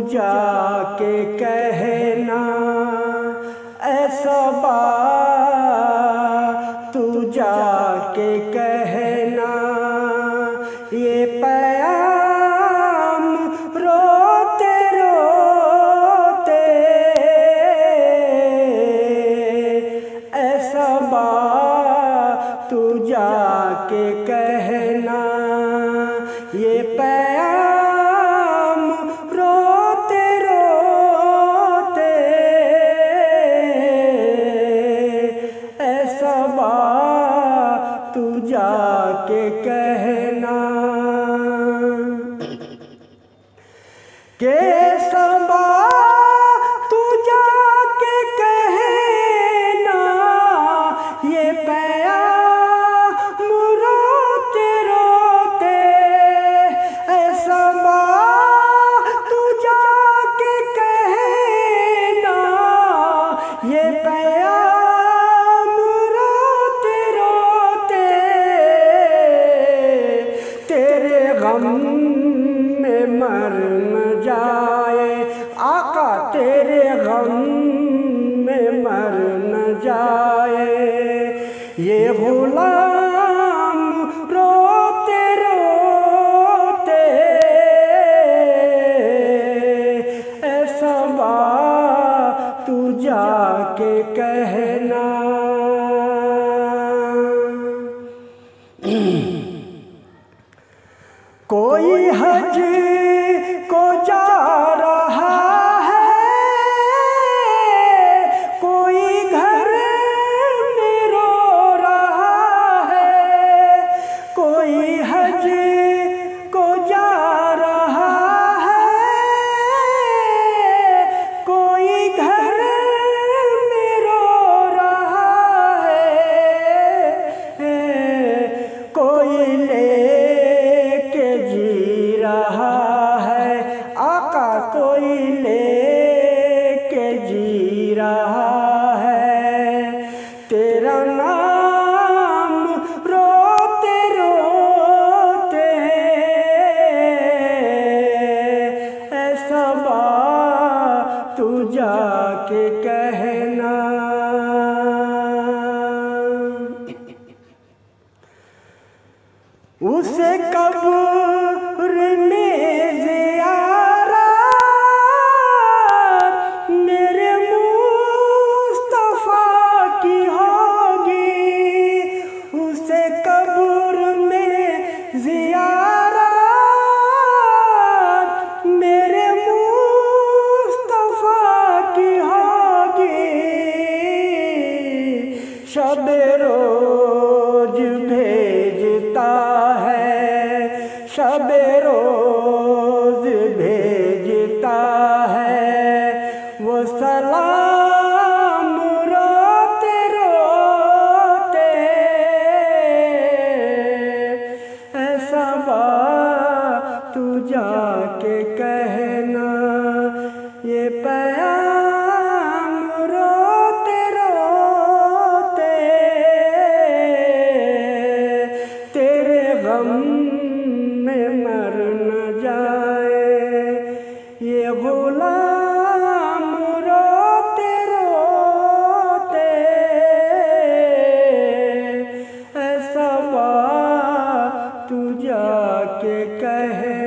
जाके कहना ऐसा बात, तू जाके कहना ये पैगाम रोते रोते, ऐसा बात तू जाके कहना ये पैगाम रोते रोते, ऐसा बात तू जाके कहना के सबा तू जाके कहना ये पैगाम रोते रोते, ऐसा बात तू जाके कहना ये पैगाम रोते रोते, तेरे गम में मर न जाए आका, तेरे गम में मर न जाए ये गुलाम रोते रोते, ऐसा बात तू जाके कहना। कोई हज को जा रहा है, कोई घर में रो रहा है, कोई हज को जा रहा है, कोई घर में रो रहा है, कोई लेके जी रहा है आका, कोई लेके जी रहा है तेरा नाम रोते रोते, ऐसा बात तू जाके कहना। उसे कब्र में ज़ियारत मेरे मुस्तफ़ा की होगी, उसे कब्र में ज़ियारत मेरे मुस्तफ़ा की होगी, शबे रोज भेजता है, शबे रोज भेजता है वो सलाम रोते रोते, ऐसा बात तू जाके कहना ये पैगाम रोते रोते, तेरे गम में मर न जाए ये गुलाम रोते रोते, ऐसा बात तू जाके कहे।